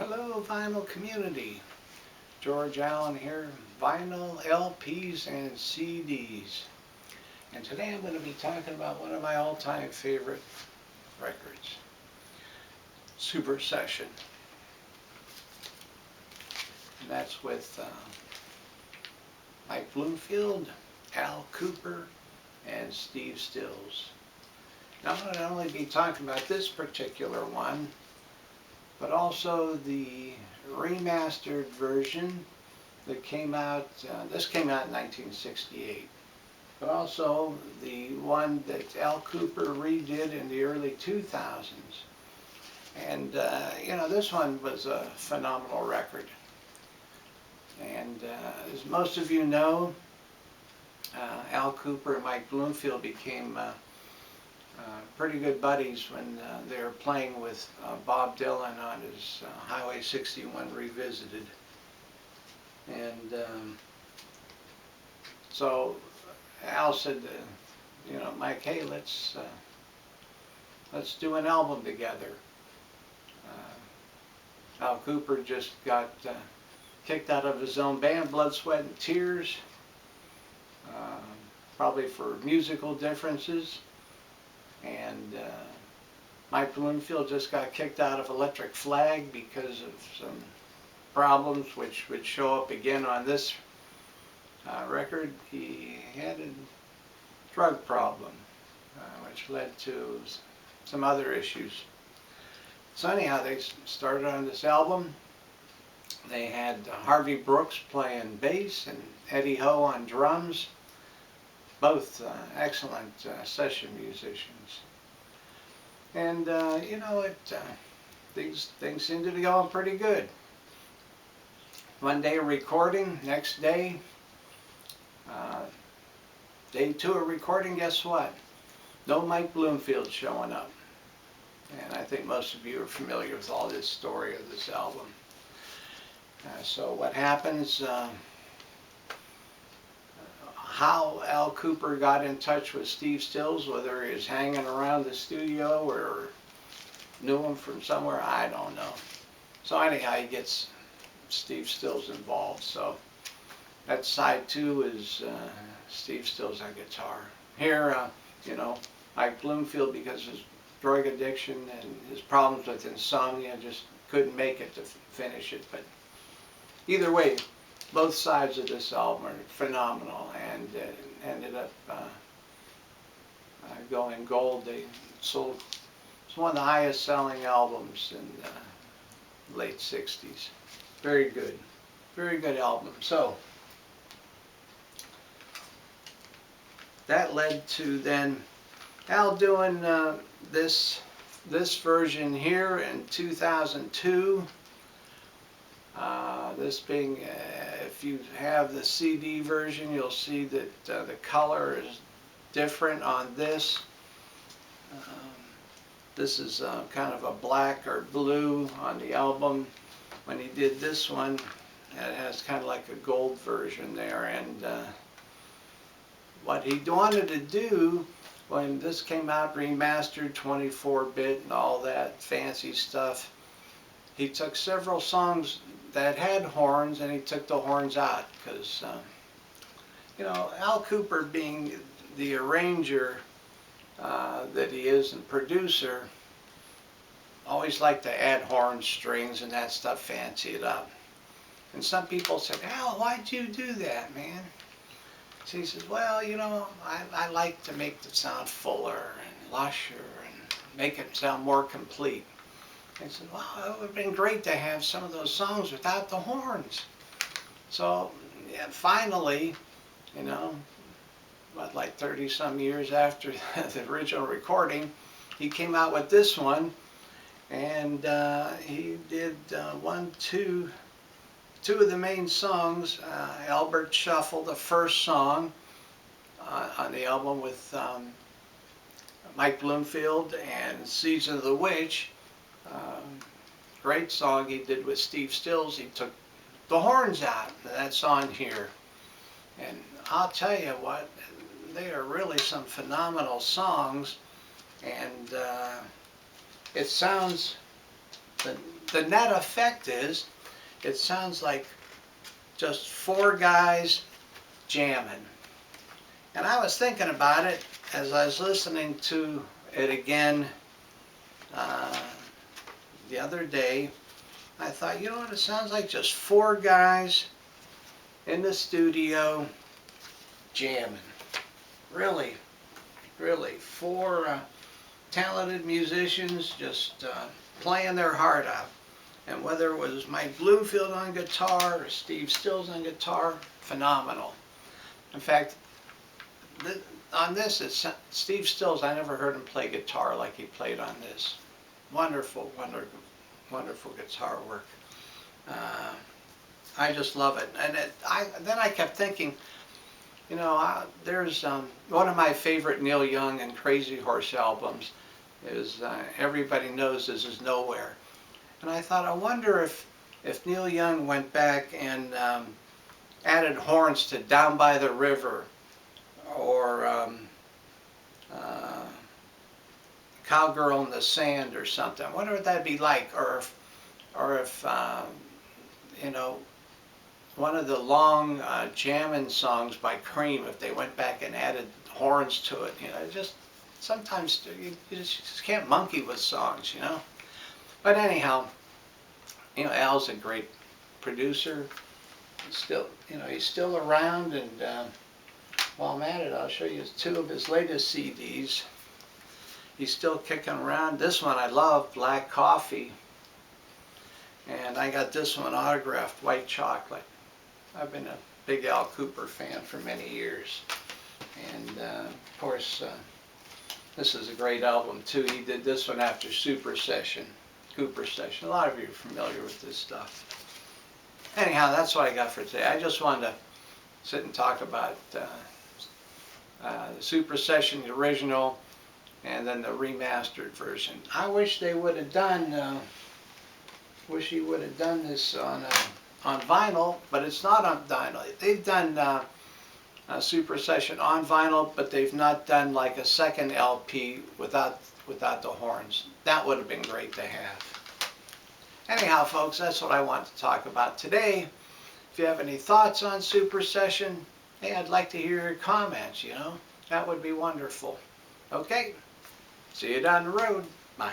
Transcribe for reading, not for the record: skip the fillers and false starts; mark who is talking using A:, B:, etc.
A: Hello vinyl community, George Allen here, vinyl, LPs and CDs. And today I'm going to be talking about one of my all-time favorite records, Super Session. And that's with Mike Bloomfield, Al Kooper, and Steve Stills. Now I'm going to not only be talking about this particular one, but also the remastered version that came out, this came out in 1968, but also the one that Al Kooper redid in the early 2000s. And you know, this one was a phenomenal record. And as most of you know, Al Kooper and Mike Bloomfield became pretty good buddies when they were playing with Bob Dylan on his Highway 61 Revisited. And so Al said, you know, Mike, hey, let's do an album together. Al Kooper just got kicked out of his own band, Blood, Sweat and Tears, probably for musical differences. And Mike Bloomfield just got kicked out of Electric Flag because of some problems which would show up again on this record. He had a drug problem which led to some other issues. So anyhow, they started on this album. They had Harvey Brooks playing bass and Eddie Ho on drums. Both excellent session musicians. And you know, things seem to be going pretty good. One day of recording, next day, day two of recording, guess what? No Mike Bloomfield showing up. And I think most of you are familiar with all this story of this album. So what happens, how Al Kooper got in touch with Steve Stills, whether he was hanging around the studio or knew him from somewhere, I don't know. So anyhow, he gets Steve Stills involved. So that side two is Steve Stills on guitar. Here, you know, Mike Bloomfield, because of his drug addiction and his problems with insomnia, just couldn't make it to finish it. But either way, both sides of this album are phenomenal, and ended up going gold. They sold, it's one of the highest selling albums in the late 60s. Very good album. So that led to then Al doing this version here in 2002. This being, if you have the CD version, you'll see that the color is different on this. This is kind of a black or blue on the album. When he did this one, it has kind of like a gold version there. And what he wanted to do when this came out, remastered, 24-bit and all that fancy stuff, he took several songs that had horns and he took the horns out because, you know, Al Kooper, being the arranger that he is and producer, always liked to add horn strings and that stuff, fancy it up. And some people said, Al, why'd you do that, man? So he says, well, you know, I like to make the sound fuller and lusher and make it sound more complete. I said, well, it would have been great to have some of those songs without the horns. So yeah, finally, you know, what, like 30-some years after the original recording, he came out with this one, and he did two of the main songs. Albert Shuffle, the first song on the album with Mike Bloomfield, and Season of the Witch. Great song he did with Steve Stills. He took the horns out. That's on here. And I'll tell you what, they are really some phenomenal songs. And it sounds, the net effect is, it sounds like just four guys jamming. And I was thinking about it as I was listening to it again the other day. I thought, you know what, it sounds like just four guys in the studio jamming. Really, really, four talented musicians just playing their heart out. And whether it was Mike Bloomfield on guitar or Steve Stills on guitar, phenomenal. In fact, on this, it's Steve Stills, I never heard him play guitar like he played on this. Wonderful, wonderful, wonderful guitar work. I just love it. And then I kept thinking, you know, there's one of my favorite Neil Young and Crazy Horse albums is Everybody Knows This Is Nowhere. And I thought, I wonder if Neil Young went back and added horns to Down by the River, or Cowgirl in the Sand or something. I wonder what that'd be like, or if you know, one of the long jamming songs by Cream, if they went back and added horns to it. You know, just sometimes you just can't monkey with songs, you know. But anyhow, you know, Al's a great producer. He's still, you know, he's still around, and while I'm at it, I'll show you two of his latest CDs. He's still kicking around. This one I love, Black Coffee. And I got this one autographed, White Chocolate. I've been a big Al Cooper fan for many years. And of course, this is a great album too. He did this one after Super Session, Cooper Session. A lot of you are familiar with this stuff. Anyhow, that's what I got for today. I just wanted to sit and talk about the Super Session, the original, and then the remastered version. I wish they would have done, wish he would have done this on vinyl, but it's not on vinyl. They've done a Super Session on vinyl, but they've not done like a second LP without the horns. That would have been great to have. Anyhow, folks, that's what I want to talk about today. If you have any thoughts on Super Session, hey, I'd like to hear your comments, you know. That would be wonderful. Okay, see you down the road. Bye.